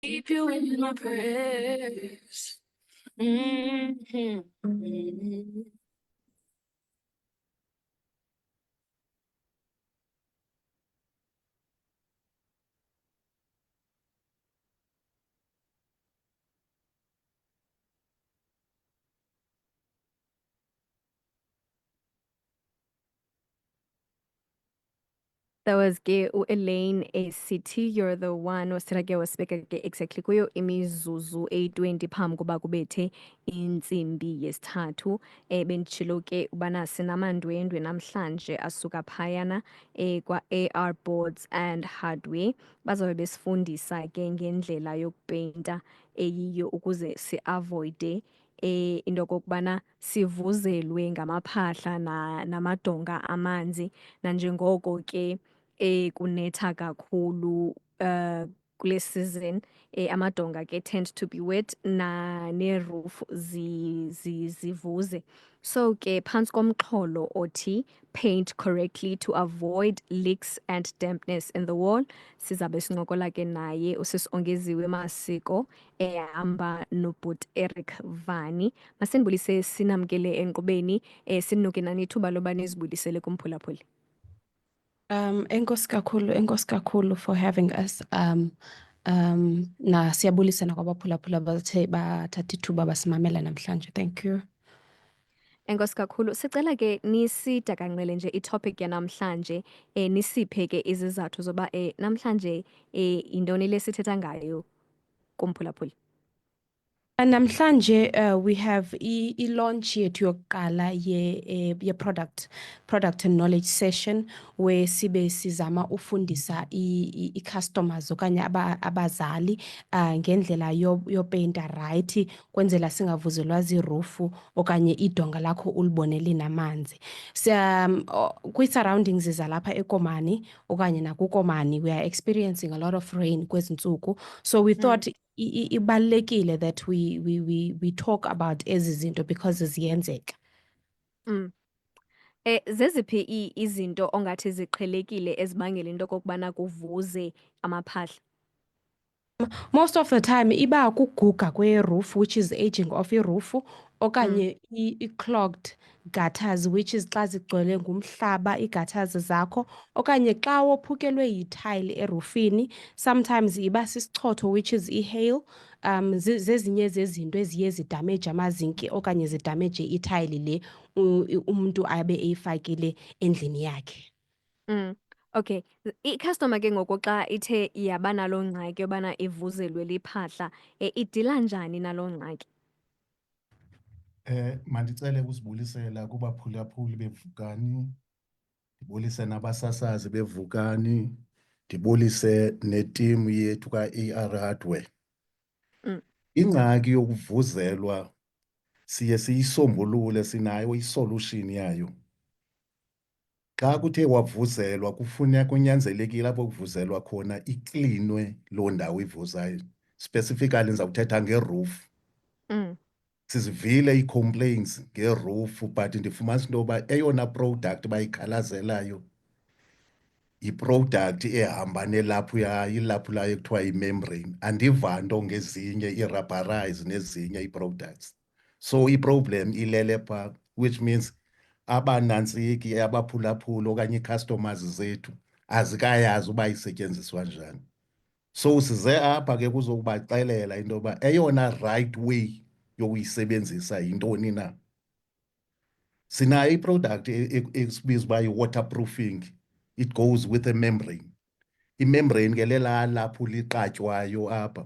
Keep you in my prayers. Mm-hmm. That was ke Elaine esithi you're the one wasithatha ke wasibeka ke exactly kuyo imizuzu eyi-20 phambi koba kubethe intsimbi yesithathu. Benditshilo ke ubana sinamandwendwe namhlanje asuka phayana kwa-AR Boards and Hardware. Bazabe besifundisa ke ngendlela yokupeyinta eyiyo ukuze siavoide into okokubana sivuzelwe ngamaphahla namadonga amanzi. Nanjengoko ke kunetha kakhulu kule season, amadonga ke tend to be wet ne-roof zivuze. So ke phantsi komxholo othi paint correctly to avoid leaks and dampness in the wall, sizabe sincokola ke naye usisi Ongeziwe Masiko ehamba nobhuti Eric Vani. Masenibulise sinamkele enkqubeni, sinuke nani ithuba loba nizibulisele kumphulaphuli. Enkosi kakhulu for having us. Na siyabulisa nakwabaphulaphula bathe bathatha ithuba basimamela namhlanje. Thank you. Enkosi kakhulu. Sicela ke nisidakanqele nje itopic yanamhlanje, nisiphe ke izizathu zoba namhlanje yintoni le sithetha ngayo kumphulaphuli. Namhlanje we have i-launch yethu yokuqala ye product and knowledge session where sibe sizama ufundisa i-customers okanye abazali ngendlela yopeyinta right kwenzela singavuzelwa zirufu okanye idonga lakho ulibonele namanzi. Kwi-surroundings zalapha eKomani okanye nakuKomani we are experiencing a lot of rain kwezi ntsuku, so we thought ibalulekile that we talk about ezi zinto because ziyenzeka. Zeziphi izinto ongathi ziqhelekile ezibangela into okokubana kuvuze amaphahla? Most of the time iba kuguga kwe-roof, which is aging of i-roof, okanye i-clogged gutters, which is xa zigcwele ngumhlaba ii-gutters zakho, okanye xa wophukelwe yithayili erufini, sometimes iba sisichotho, which is i-hail. Zezinye zezinto eziye zidameje amazinki okanye zidameje ithayili le umntu abe eyifakile endlini yakhe. Okay, i-customer ke ngoku xa ithe yaba naloo ngxaki yobana ivuzelwe liphahla, idila njani naloo ngxaki? Mandicele ukusibulisela kubaphulaphuli bevukani, ndibulise nabasasazi bevukani, ndibulise netimu yethu ka-AR Hardware. Ingxaki yokuvuzelwa siye siyisombulule, sinayo isolution yayo. Xa kuthe wavuzelwa kufuneka kunyanzelekile apho kuvuzelwa khona iklinwe loo ndawo ivuzayo. Specifically ndizawuthetha ngeroof. Sizivile ii-complaints ngeroof, but ndifumanisa into yoba eyona product bayikhalazelayo yi-product ehamba nelaphuya, ilaphulayo ekuthiwa yi-membrane. Andiva nto ngezinye ii-rubberize nezinye ii-products. So i-problem ilele phaa, which means abanantsiki, abaphulaphula okanye ii-customers zethu azikayazi uba isetyenziswa njani. So size apha ke kuzokubaxelela into yoba eyona right way yokuyisebenzisa yintoni na. Sinayo i-product esibiza uba yi-waterproofing, it goes with a membrane. I-membrane ke lela lapho liqatywayo apha.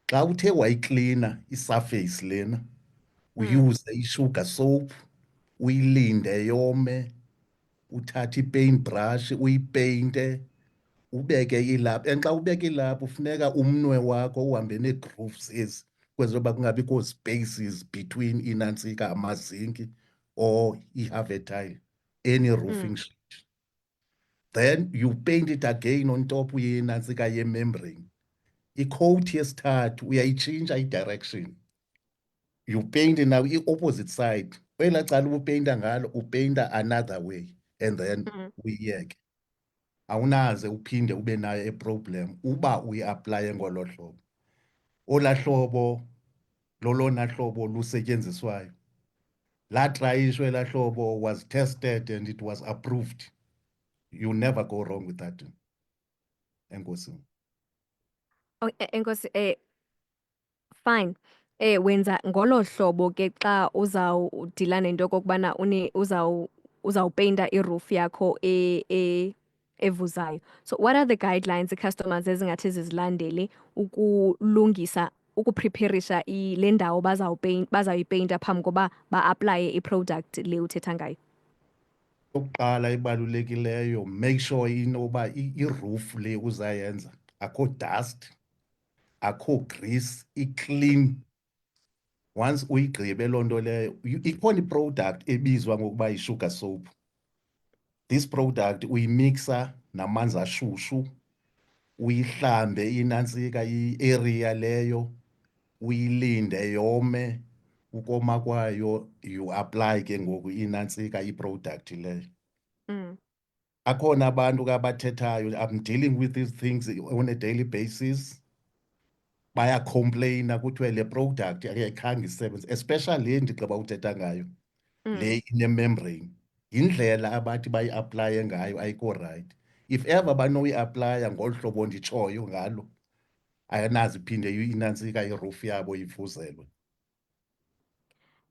Xa uthe wayiklina i-surface lena, uyuse i-sugar soap, uyilinde yome, uthathe i-paint brush uyipeyinte, ubeke ilaphu. And xa ubeka ilaphu funeka umnwe wakho uhambe nee-grooves ezi kwenzela uba kungabikho spaces between inantsika, amazinki or i-half tile, any roofing sheet. Then you paint it again on top yenantsika ye-membrane. I-coat yesithathu uyayitshintsha i-direction. You paint now i-opposite side. Kwelaa cala ubupeyinta ngalo upeyinta another way and then uyiyeke. Awunaze uphinde ube nayo i-problem uba uyi-aplaye ngolo hlobo. Ola hlobo lolona hlobo lusetyenziswayo. La trayishwe la hlobo was tested and it was approved. You never go wrong with that. Enkosi. Enkosi, fine. Wenza ngolo hlobo ke xa uzawudila nento kokubana uzawupeyinta iroof yakho evuzayo. So what are the guidelines i-customers ezingathi zizilandele ukulungisa, ukuprepherisha le ndawo bazawuyipeyinta phambi koba ba-aplaye i-product le uthetha ngayo? Okokuqala ibalulekileyo, make sure inoba i-roof le uzayenza akho dust, akho grease, i-clean. Once uyigqibe loo nto leyo, ikhona i-product ebizwa ngokuba yi-sugar soap. This product uyimixa namanzi ashushu, uyihlambe inantsika i-area leyo, uyilinde yome. Ukoma kwayo you apply ke ngoku inantsika i-product leyo. Akhona abantu ke abathethayo, I'm dealing with these things on a daily basis. Bayacomplaina kuthiwe le product ayikhange isebenze, especially le ndigqiba uthetha ngayo, le ine-membrane. Yindlela abathi bayi-aplaye ngayo ayikho right. If ever banoyi-aplaya ngolu hlobo nditshoyo ngalo, ayanazi iphinde inantsika iroof yabo ivuzelwe.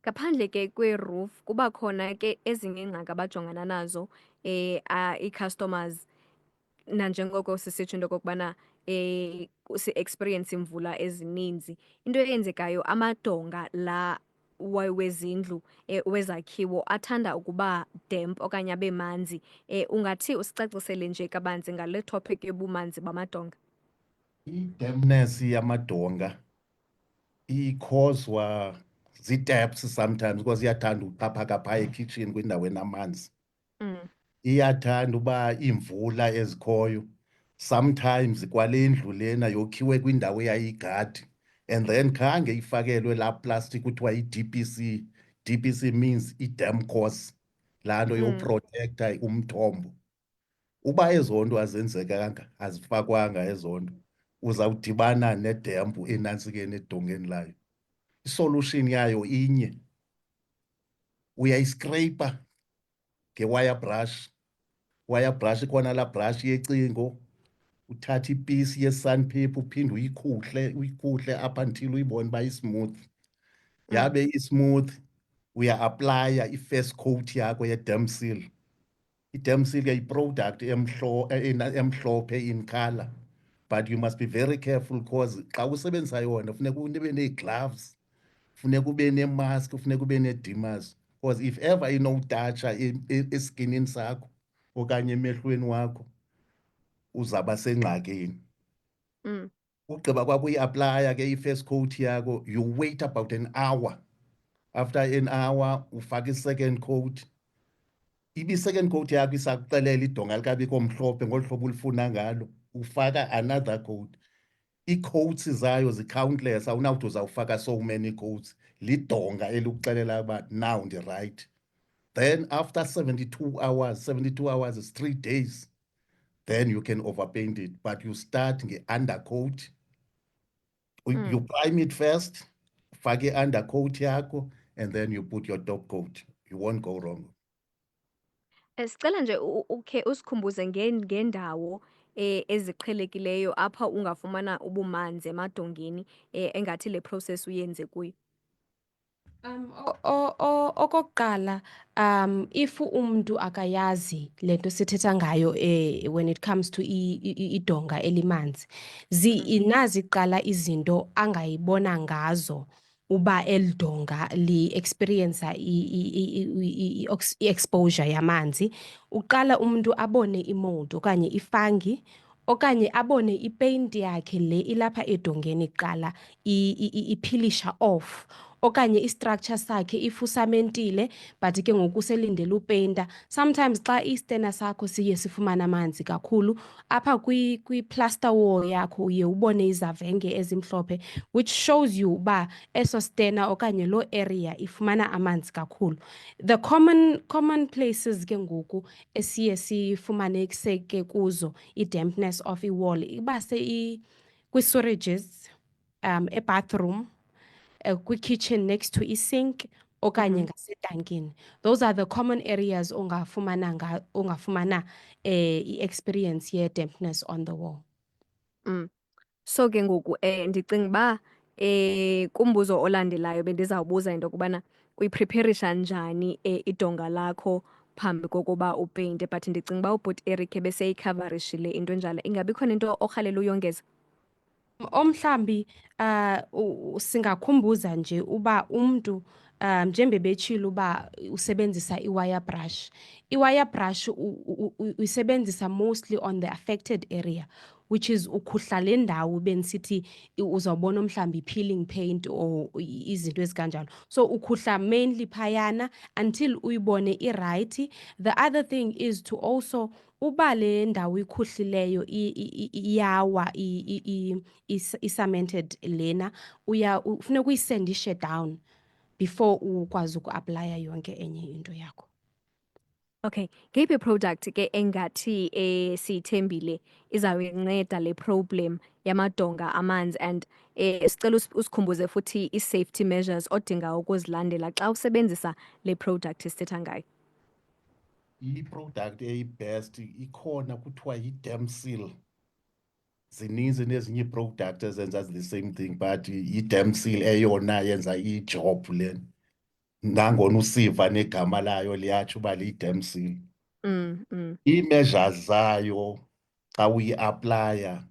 Ngaphandle ke kwe-roof kuba khona ke ezinye iingxaki abajongana nazo ii-customers, nanjengoko sisitsho into okokubana si-experience imvula ezininzi. Into eyenzekayo, amadonga la wezindlu wezakhiwo athanda ukuba damp okanye abe manzi. Ungathi usicacisele nje kabanzi ngale topic yobumanzi bamadonga? I-dampness yamadonga ikhozwa zii-taps sometimes because iyathanda uxhaphaka phaa ekhitshini kwindawo enamanzi. Iyathanda uba iimvula ezikhoyo sometimes kwale ndlu lena yokhiwe kwindawo eyayigadi and then khange ifakelwe laa plastic kuthiwa yi-DPC. DPC means i-dam course, laa nto yoprotektha umthombo. Uba ezo nto azenzekanga, azifakwanga ezo nto, uzawudibana nedempu enantsikeni edongeni layo. I-solution yayo inye, uyayiskreyipa nge-wire brush. Wire brush ikhona laa brush yecingo, uthatha ipisi ye-sandpaper uphinde uyikhuhle up until uyibone uba i-smooth. Yabe i-smooth, uya-aplaya i-first coat yakho ye-dam seal. I-dam seal ke yi-product emhlophe in color, but you must be very careful because xa usebenzisa yona funeka ube nee-gloves, funeka ube nee-mask, funeka ube nee-dimmers, because if ever inowutatsha eskinini sakho okanye emehlweni wakho uzaba sengxakini. Ugqiba kwakho uyi-aplaya ke i-first coat yakho, you wait about an hour. After an hour ufaka i-second coat. Ibi-second coat yakho isakuxelela idonga likabikho mhlophe ngolu hlobo ulifuna ngalo, ufaka another coat. Ii-coats zayo zi-countless, awunawuthi uzawufaka so many coats. Lidonga elikuxelela uba now ndi-right. Then after 72 hours, 72 hours is 3 days, then you can overpaint it. But you start nge-undercoat. You prime it first, ufake i-undercoat yakho, and then you put your top coat. You won't go wrong. Sicela nje ukhe usikhumbuze ngendawo eziqhelekileyo apha ungafumana ubumanzi emadongeni engathi le process uyenze kuyo. Okokuqala, if umntu akayazi le nto sithetha ngayo when it comes to idonga elimanzi, nazi kuqala izinto angayibona ngazo uba eli donga li-experiencer i-exposure yamanzi. Uqala umntu abone imold okanye ifangi, okanye abone ipeyinti yakhe le ilapha edongeni kuqala iphilisha off, okanye i-structure sakhe ifusamentile but ke ngoku selindele upeyinta. Sometimes xa istena sakho siye sifumana amanzi kakhulu, apha kwi-plaster wall yakho uye ubone izavenge ezimhlophe, which shows you uba eso stena okanye loo area ifumana amanzi kakhulu. The common places ke ngoku esiye sifumaniseke kuzo i-dampness of i-wall iba kwi-storages, e-bathroom, kwi-kitchen next to isink, okanye ngasetankini. Those are the common areas ongafumana i-experience ye-dampness on the wall. So ke ngoku ndicinga uba kumbuzo olandelayo bendizawubuza into yokubana uyiprepherisha njani idonga lakho phambi kokuba upeyinte, but ndicinga uba ubhuti Eric ebeseyikhavarishile into enjalo. Ingabi khona into orhalela uyongeza? Omhlambi singakhumbuza nje uba umntu njengoba betshilo uba usebenzisa i-wire brush. I-wire brush uyisebenzisa mostly on the affected area, which is ukhuhla le ndawo benisithi uzawubona mhlambi peeling paint or izinto ezikanjalo. So ukhuhla mainly phayana until uyibone i-right. The other thing is to also uba le ndawo ikhuhlileyo iyawa i-cemented lena, ufuneka uyisendishe down before ukwazi uku-aplaya yonke enye into yakho. Okay, ngeyiphi product ke engathi siyithembile izawuyinceda le problem yamadonga amanzi, and sicela usikhumbuze futhi i-safety measures odinga ukuzilandela xa usebenzisa le product sithetha ngayo. I-product eyi-best ikhona kuthiwa yi-Damsil. Zininzi nezinye ii-product ezenza the same thing, but i-Damsil eyona yenza i-job lena. Nangona usiva negama layo liyatsho uba liyi-Damsil. Ii-measures zayo xa uyi-aplaya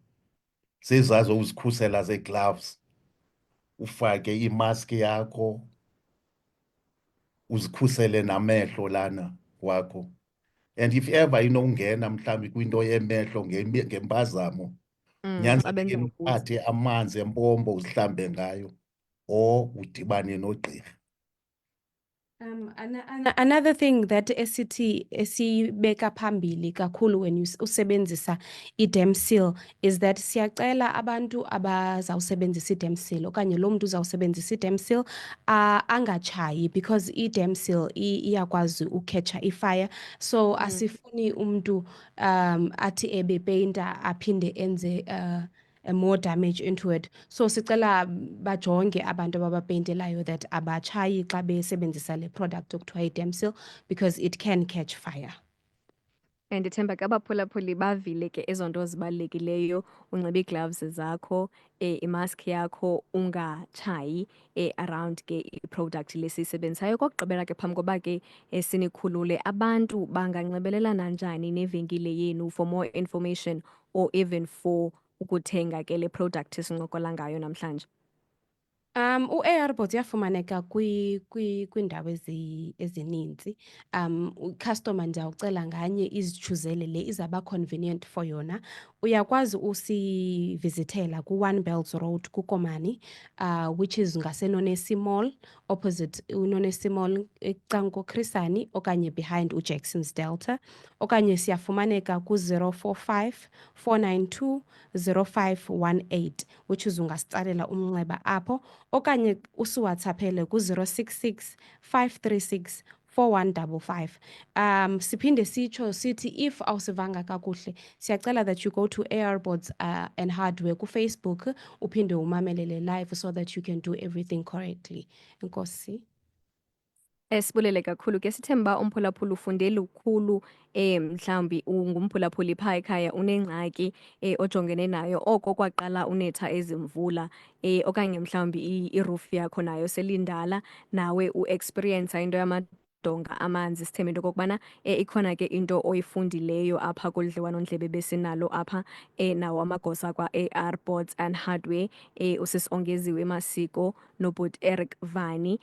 zezazo uzikhusela ze-gloves, ufake imask yakho, uzikhusele namehlo lana wakho. And if ever inongena mhlawumbi kwinto yemehlo ngempazamo, nyanzelekile uphathe amanzi empompo uzihlambe ngayo or udibane nogqirha. Another thing that esibeka phambili kakhulu when usebenzisa i-Damsil is that siyacela abantu abazawusebenzisa i-Damsil okanye lo mntu uzawusebenzisa i-Damsil angatshayi, because i-Damsil iyakwazi ukhetcha i-fire. So asifuni umntu athi ebepeyinta aphinde enze more damage into it. So sicela bajonge abantu ababapeyintelayo that abatshayi xa besebenzisa le product okuthiwa yi-Damsil, because it can catch fire. And ndithemba ke abaphulaphuli bavile ke ezo nto zibalulekileyo, unxibe ii-gloves zakho, imask yakho, ungatshayi around ke i-product lesiyisebenzisayo. Okokugqibela ke phambi koba ke sinikhulule, abantu banganxibelelana njani nevenkile yenu for more information or even for ukuthenga ke le product sincokola ngayo namhlanje? U-ARBots uyafumaneka kwiindawo ezininzi. Customer ndiyawucela nganye izichuzele le izawuba convenient for yona. Uyakwazi usivizithela ku-One Bells Road kuKomani, which is ngaseNonesi Mall, opposite uNonesi Mall ecanko Chrisani, okanye behind uJackson's Delta. Okanye siyafumaneka ku-045 492 0518, which is ungasitsalela umnxeba apho, okanye usiwhatsappele ku-066 536 4155. Siphinde sitsho sithi if awusivanga kakuhle, siyacela that you go to ARBots and Hardware kuFacebook, uphinde umamelele live so that you can do everything correctly. Enkosi. Sibulele kakhulu ke, sithemba umphulaphuli ufunde lukhulu, mhlawumbi ungumphulaphuli phaa ekhaya unengxaki ojongene nayo, oko kwaqala unetha ezimvula, okanye mhlawumbi iroof yakho nayo selindala, nawe u-experience into yamadonga amanzi. Sithemba into okokubana ikhona ke into oyifundileyo apha kolu dliwanondlebe besinalo apha nawo amagosa kwa-ARBots and Hardware, usisi Ongeziwe Masiko nobhuti Eric Vani.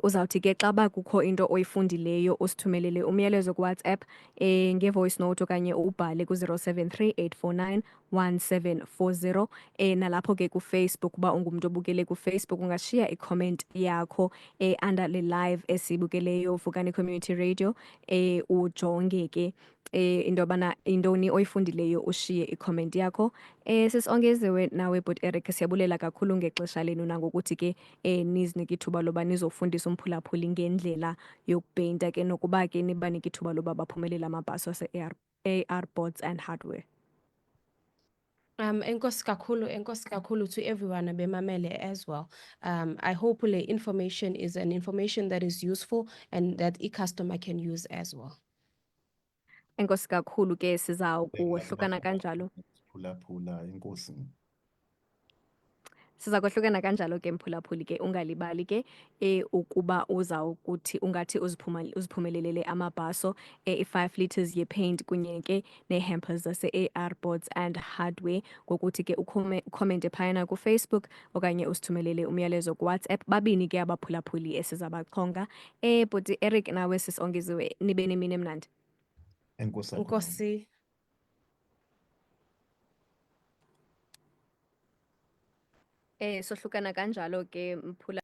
Uzawuthi ke xa uba kukho into oyifundileyo usithumelele umyalezo kuWhatsApp nge-voice note okanye ubhale ku-073 849 1740. Nalapho ke kuFacebook, uba ungumntu obukele kuFacebook, ungashiya i-comment yakho under le live esibukeleyo Vukani Community Radio, ujonge ke into yobana intoni oyifundileyo, ushiye i-comment yakho. Sisi Ongeziwe nawe bhuti Eric, siyabulela kakhulu ngexesha lenu nangokuthi ke nizinike ithuba loba nizofundisa umphulaphuli ngendlela yokupeyinta ke, nokuba ke nibanike ithuba loba baphumelele amabhaso ase-ARBots and Hardware. Enkosi kakhulu to everyone abemamele as well. I hope le information is an information that is useful and that customer can use as well. Enkosi kakhulu ke sizawukuhlukana kanjalo. Phulaphula, enkosi. Siza kohlukana kanjalo ke mphulaphuli ke ungalibali ke ukuba uzawukuthi ungathi uziphumelelele amabhaso i-5 liters ye-paint kunye ke nee-hampers zase-AR Boards and Hardware ngokuthi ke ukhomente phayana ku-Facebook okanye usithumelele umyalezo ku-WhatsApp. Babini ke abaphulaphuli esizabachonga. Bhuti Eric nawe sisongeziwe nibe nemini emnandi. Enkosi. Enkosi. Sohlukana kanjalo ke mphula